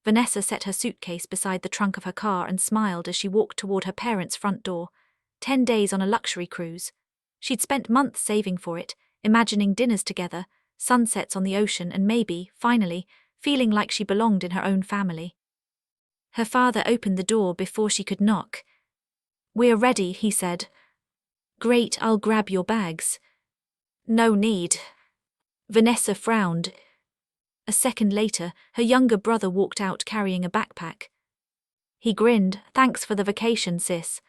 Vanessa set her suitcase beside the trunk of her car and smiled as she walked toward her parents' front door. 10 days on a luxury cruise. She'd spent months saving for it, imagining dinners together, sunsets on the ocean, and maybe, finally, feeling like she belonged in her own family. Her father opened the door before she could knock. "We're ready," he said. "Great, I'll grab your bags." "No need." Vanessa frowned. A second later, her younger brother walked out carrying a backpack. He grinned. "Thanks for the vacation, sis."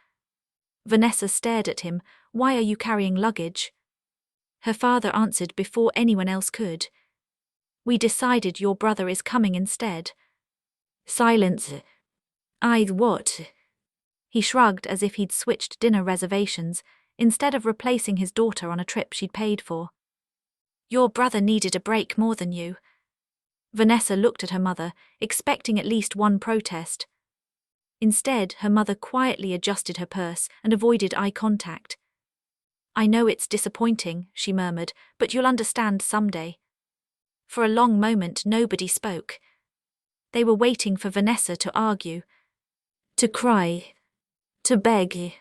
Vanessa stared at him. "Why are you carrying luggage?" Her father answered before anyone else could. "We decided your brother is coming instead." Silence. What?" He shrugged as if he'd switched dinner reservations, instead of replacing his daughter on a trip she'd paid for. "Your brother needed a break more than you." Vanessa looked at her mother, expecting at least one protest. Instead, her mother quietly adjusted her purse and avoided eye contact. "I know it's disappointing," she murmured, "but you'll understand someday." For a long moment, nobody spoke. They were waiting for Vanessa to argue, to cry, to beg.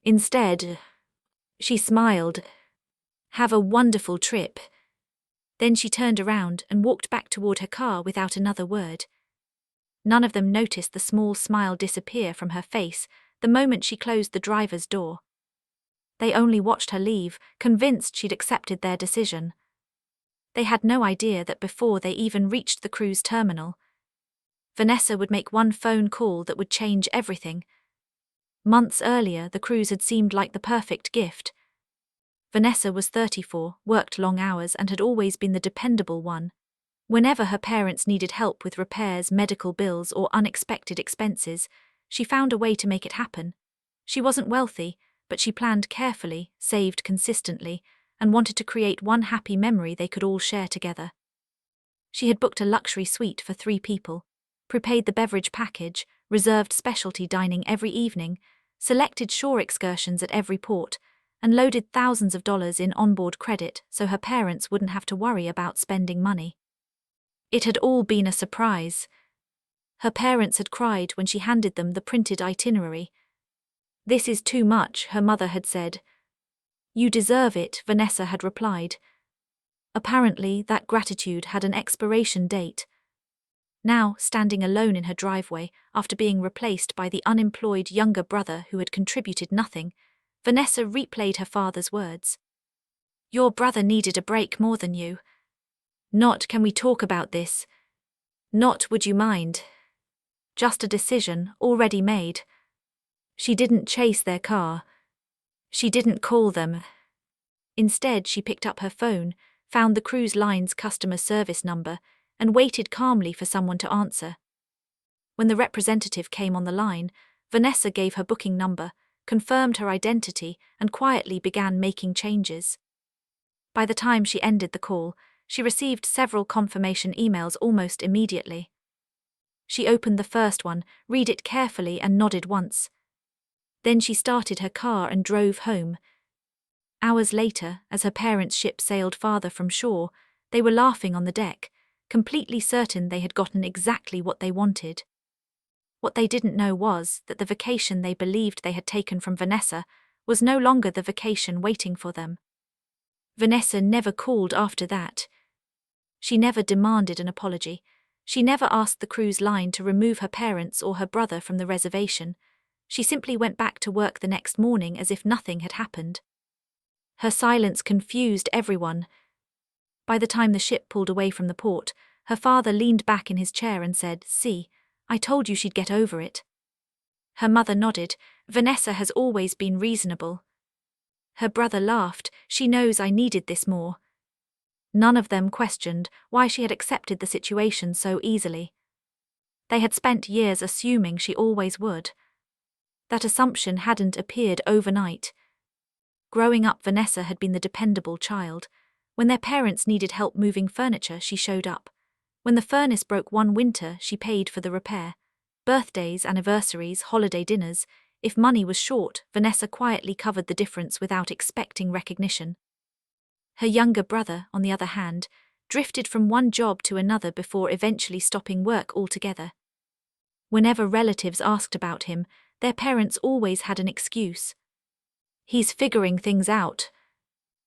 Instead, she smiled. "Have a wonderful trip." Then she turned around and walked back toward her car without another word. None of them noticed the small smile disappear from her face the moment she closed the driver's door. They only watched her leave, convinced she'd accepted their decision. They had no idea that before they even reached the cruise terminal, Vanessa would make one phone call that would change everything. Months earlier, the cruise had seemed like the perfect gift. Vanessa was 34, worked long hours, and had always been the dependable one. Whenever her parents needed help with repairs, medical bills, or unexpected expenses, she found a way to make it happen. She wasn't wealthy, but she planned carefully, saved consistently, and wanted to create one happy memory they could all share together. She had booked a luxury suite for 3 people, prepaid the beverage package, reserved specialty dining every evening, selected shore excursions at every port, and loaded thousands of dollars in onboard credit so her parents wouldn't have to worry about spending money. It had all been a surprise. Her parents had cried when she handed them the printed itinerary. "This is too much," her mother had said. "You deserve it," Vanessa had replied. Apparently, that gratitude had an expiration date. Now, standing alone in her driveway, after being replaced by the unemployed younger brother who had contributed nothing, Vanessa replayed her father's words. "Your brother needed a break more than you." Not "can we talk about this?" Not "would you mind?" Just a decision, already made. She didn't chase their car. She didn't call them. Instead, she picked up her phone, found the cruise line's customer service number, and waited calmly for someone to answer. When the representative came on the line, Vanessa gave her booking number, confirmed her identity, and quietly began making changes. By the time she ended the call, she received several confirmation emails almost immediately. She opened the first one, read it carefully, and nodded once. Then she started her car and drove home. Hours later, as her parents' ship sailed farther from shore, they were laughing on the deck, completely certain they had gotten exactly what they wanted. What they didn't know was that the vacation they believed they had taken from Vanessa was no longer the vacation waiting for them. Vanessa never called after that. She never demanded an apology. She never asked the cruise line to remove her parents or her brother from the reservation. She simply went back to work the next morning as if nothing had happened. Her silence confused everyone. By the time the ship pulled away from the port, her father leaned back in his chair and said, "See, I told you she'd get over it." Her mother nodded. "Vanessa has always been reasonable." Her brother laughed. "She knows I needed this more." None of them questioned why she had accepted the situation so easily. They had spent years assuming she always would. That assumption hadn't appeared overnight. Growing up, Vanessa had been the dependable child. When their parents needed help moving furniture, she showed up. When the furnace broke one winter, she paid for the repair. Birthdays, anniversaries, holiday dinners. If money was short, Vanessa quietly covered the difference without expecting recognition. Her younger brother, on the other hand, drifted from one job to another before eventually stopping work altogether. Whenever relatives asked about him, their parents always had an excuse. He's figuring things out.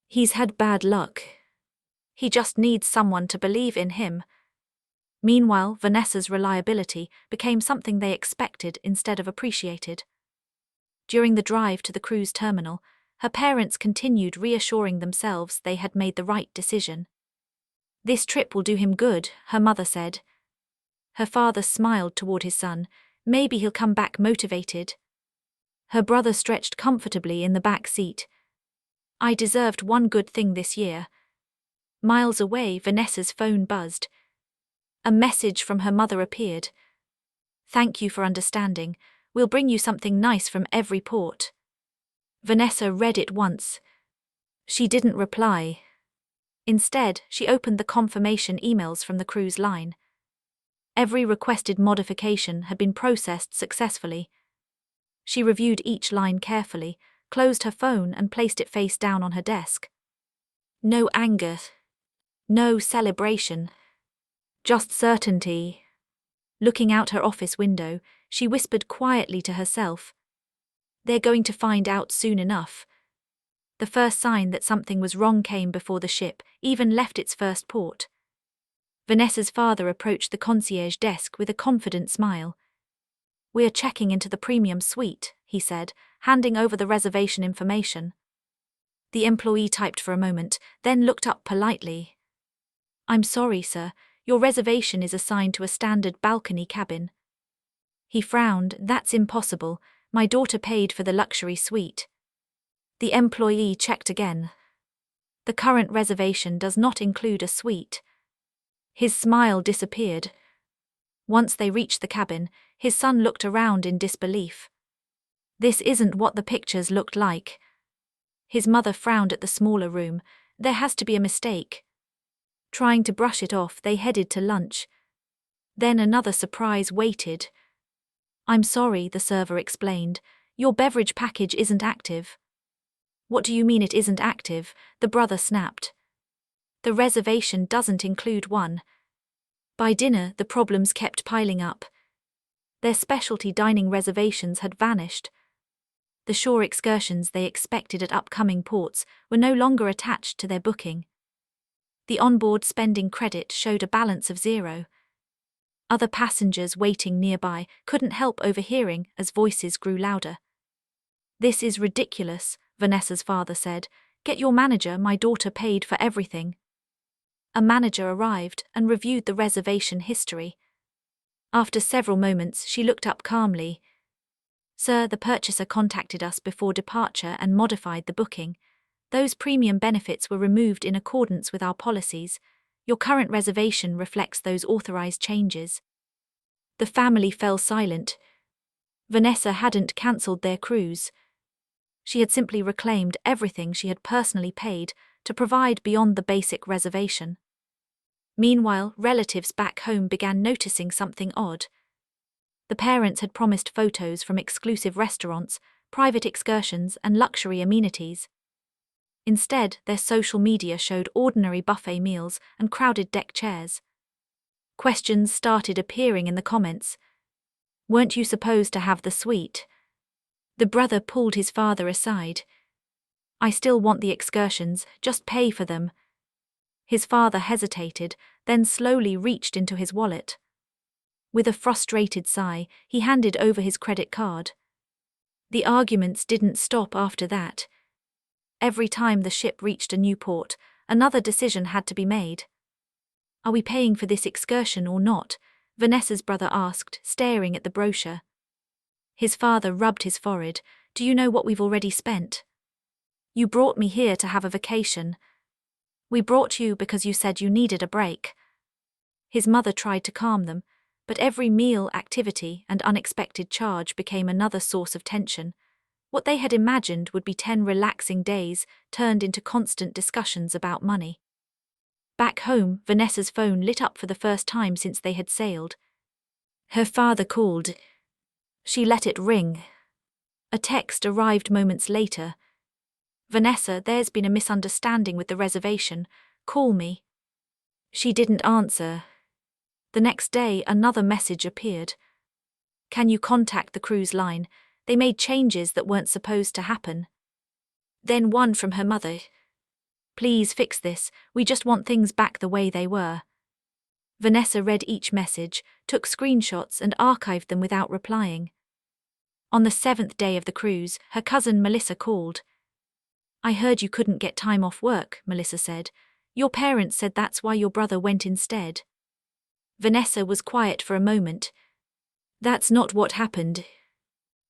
He's had bad luck. He just needs someone to believe in him. Meanwhile, Vanessa's reliability became something they expected instead of appreciated. During the drive to the cruise terminal, her parents continued reassuring themselves they had made the right decision. "This trip will do him good," her mother said. Her father smiled toward his son. "Maybe he'll come back motivated." Her brother stretched comfortably in the back seat. "I deserved one good thing this year." Miles away, Vanessa's phone buzzed. A message from her mother appeared. "Thank you for understanding. We'll bring you something nice from every port." Vanessa read it once. She didn't reply. Instead, she opened the confirmation emails from the cruise line. Every requested modification had been processed successfully. She reviewed each line carefully, closed her phone and placed it face down on her desk. No anger. No celebration. Just certainty. Looking out her office window, she whispered quietly to herself, "They're going to find out soon enough." The first sign that something was wrong came before the ship even left its first port. Vanessa's father approached the concierge desk with a confident smile. "We're checking into the premium suite," he said, handing over the reservation information. The employee typed for a moment, then looked up politely. "I'm sorry, sir. Your reservation is assigned to a standard balcony cabin." He frowned. "That's impossible. My daughter paid for the luxury suite." The employee checked again. "The current reservation does not include a suite." His smile disappeared. Once they reached the cabin, his son looked around in disbelief. "This isn't what the pictures looked like." His mother frowned at the smaller room. "There has to be a mistake." Trying to brush it off, they headed to lunch. Then another surprise waited. "I'm sorry," the server explained. "Your beverage package isn't active." "What do you mean it isn't active?" the brother snapped. "The reservation doesn't include one." By dinner, the problems kept piling up. Their specialty dining reservations had vanished. The shore excursions they expected at upcoming ports were no longer attached to their booking. The onboard spending credit showed a balance of 0. Other passengers waiting nearby couldn't help overhearing as voices grew louder. "This is ridiculous," Vanessa's father said. "Get your manager, my daughter paid for everything." A manager arrived and reviewed the reservation history. After several moments, she looked up calmly. "Sir, the purchaser contacted us before departure and modified the booking. Those premium benefits were removed in accordance with our policies. Your current reservation reflects those authorized changes." The family fell silent. Vanessa hadn't cancelled their cruise. She had simply reclaimed everything she had personally paid to provide beyond the basic reservation. Meanwhile, relatives back home began noticing something odd. The parents had promised photos from exclusive restaurants, private excursions, and luxury amenities. Instead, their social media showed ordinary buffet meals and crowded deck chairs. Questions started appearing in the comments. "Weren't you supposed to have the suite?" The brother pulled his father aside. "I still want the excursions, just pay for them." His father hesitated, then slowly reached into his wallet. With a frustrated sigh, he handed over his credit card. The arguments didn't stop after that. Every time the ship reached a new port, another decision had to be made. "Are we paying for this excursion or not?" Vanessa's brother asked, staring at the brochure. His father rubbed his forehead. "Do you know what we've already spent? You brought me here to have a vacation. We brought you because you said you needed a break." His mother tried to calm them, but every meal, activity, and unexpected charge became another source of tension. What they had imagined would be 10 relaxing days turned into constant discussions about money. Back home, Vanessa's phone lit up for the first time since they had sailed. Her father called. She let it ring. A text arrived moments later. "Vanessa, there's been a misunderstanding with the reservation. Call me." She didn't answer. The next day, another message appeared. Can you contact the cruise line? They made changes that weren't supposed to happen. Then one from her mother. Please fix this, we just want things back the way they were. Vanessa read each message, took screenshots and archived them without replying. On the 7th day of the cruise, her cousin Melissa called. I heard you couldn't get time off work, Melissa said. Your parents said that's why your brother went instead. Vanessa was quiet for a moment. That's not what happened.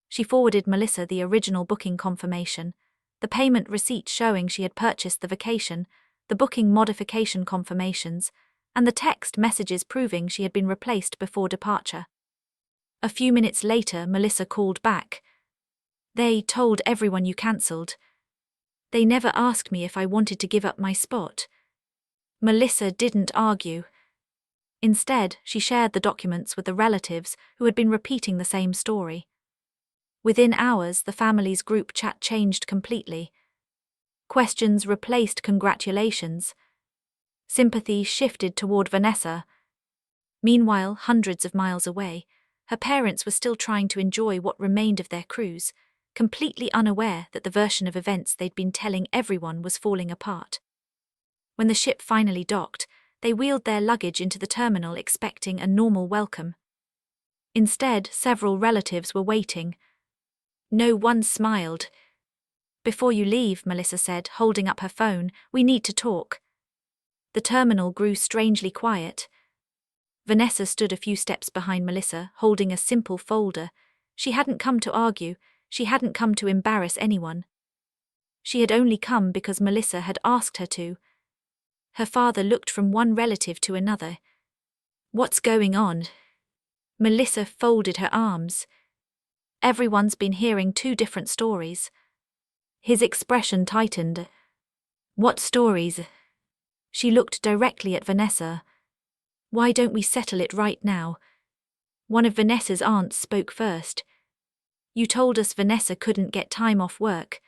She forwarded Melissa the original booking confirmation, the payment receipt showing she had purchased the vacation, the booking modification confirmations, and the text messages proving she had been replaced before departure. A few minutes later, Melissa called back. They told everyone you cancelled. They never asked me if I wanted to give up my spot. Melissa didn't argue. Instead, she shared the documents with the relatives who had been repeating the same story. Within hours, the family's group chat changed completely. Questions replaced congratulations. Sympathy shifted toward Vanessa. Meanwhile, hundreds of miles away, her parents were still trying to enjoy what remained of their cruise, completely unaware that the version of events they'd been telling everyone was falling apart. When the ship finally docked, they wheeled their luggage into the terminal expecting a normal welcome. Instead, several relatives were waiting. No one smiled. Before you leave, Melissa said, holding up her phone, we need to talk. The terminal grew strangely quiet. Vanessa stood a few steps behind Melissa, holding a simple folder. She hadn't come to argue, she hadn't come to embarrass anyone. She had only come because Melissa had asked her to. Her father looked from one relative to another. What's going on? Melissa folded her arms. Everyone's been hearing two different stories. His expression tightened. What stories? She looked directly at Vanessa. Why don't we settle it right now? One of Vanessa's aunts spoke first. You told us Vanessa couldn't get time off work.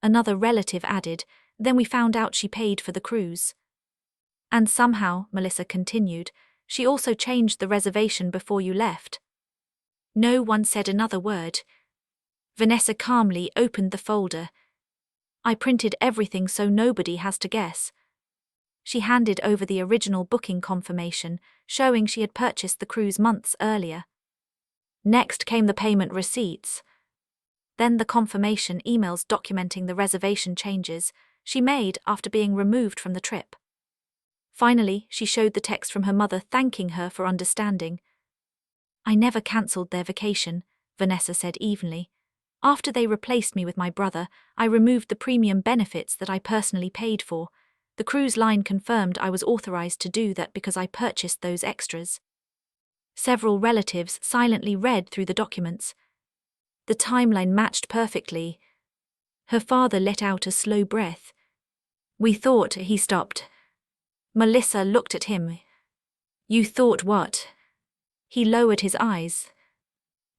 Another relative added, then we found out she paid for the cruise. And somehow, Melissa continued, she also changed the reservation before you left. No one said another word. Vanessa calmly opened the folder. I printed everything so nobody has to guess. She handed over the original booking confirmation, showing she had purchased the cruise months earlier. Next came the payment receipts. Then the confirmation emails documenting the reservation changes she made after being removed from the trip. Finally, she showed the text from her mother thanking her for understanding. I never cancelled their vacation, Vanessa said evenly. After they replaced me with my brother, I removed the premium benefits that I personally paid for. The cruise line confirmed I was authorized to do that because I purchased those extras. Several relatives silently read through the documents. The timeline matched perfectly. Her father let out a slow breath. We thought, he stopped. Melissa looked at him. You thought what? He lowered his eyes.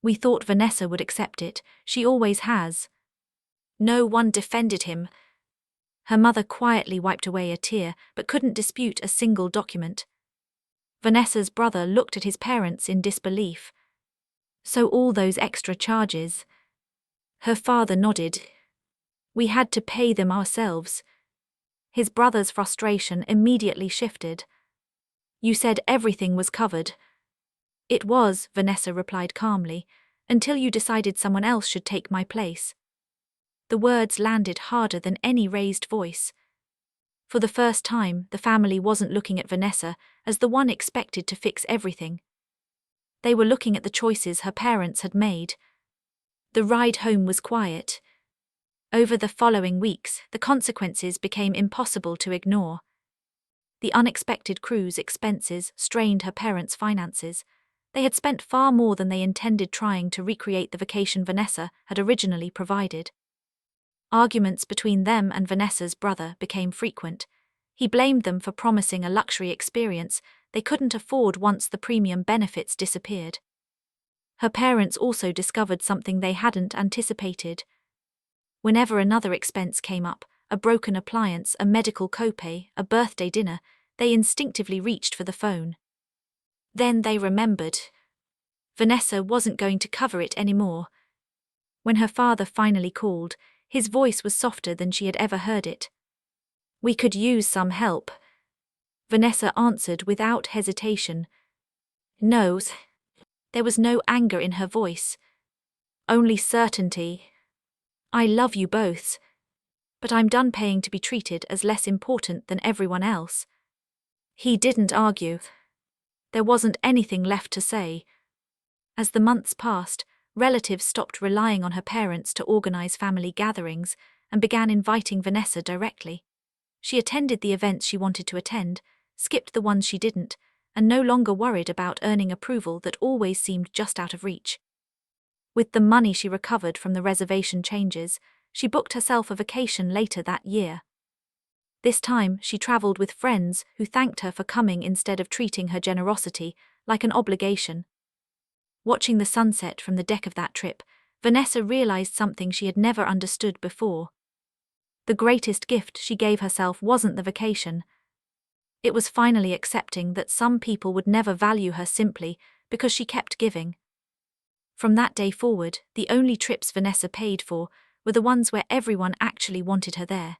We thought Vanessa would accept it, she always has. No one defended him. Her mother quietly wiped away a tear, but couldn't dispute a single document. Vanessa's brother looked at his parents in disbelief. So all those extra charges? Her father nodded. We had to pay them ourselves. His brother's frustration immediately shifted. You said everything was covered. It was, Vanessa replied calmly, until you decided someone else should take my place. The words landed harder than any raised voice. For the first time, the family wasn't looking at Vanessa as the one expected to fix everything. They were looking at the choices her parents had made. The ride home was quiet. Over the following weeks, the consequences became impossible to ignore. The unexpected cruise expenses strained her parents' finances. They had spent far more than they intended trying to recreate the vacation Vanessa had originally provided. Arguments between them and Vanessa's brother became frequent. He blamed them for promising a luxury experience they couldn't afford once the premium benefits disappeared. Her parents also discovered something they hadn't anticipated. Whenever another expense came up, a broken appliance, a medical copay, a birthday dinner, they instinctively reached for the phone. Then they remembered. Vanessa wasn't going to cover it anymore. When her father finally called, his voice was softer than she had ever heard it. "We could use some help," Vanessa answered without hesitation. "No." There was no anger in her voice. Only certainty. "I love you both. But I'm done paying to be treated as less important than everyone else." He didn't argue. There wasn't anything left to say. As the months passed, relatives stopped relying on her parents to organize family gatherings and began inviting Vanessa directly. She attended the events she wanted to attend, skipped the ones she didn't, and no longer worried about earning approval that always seemed just out of reach. With the money she recovered from the reservation changes, she booked herself a vacation later that year. This time, she traveled with friends who thanked her for coming instead of treating her generosity like an obligation. Watching the sunset from the deck of that trip, Vanessa realized something she had never understood before. The greatest gift she gave herself wasn't the vacation. It was finally accepting that some people would never value her simply because she kept giving. From that day forward, the only trips Vanessa paid for were the ones where everyone actually wanted her there.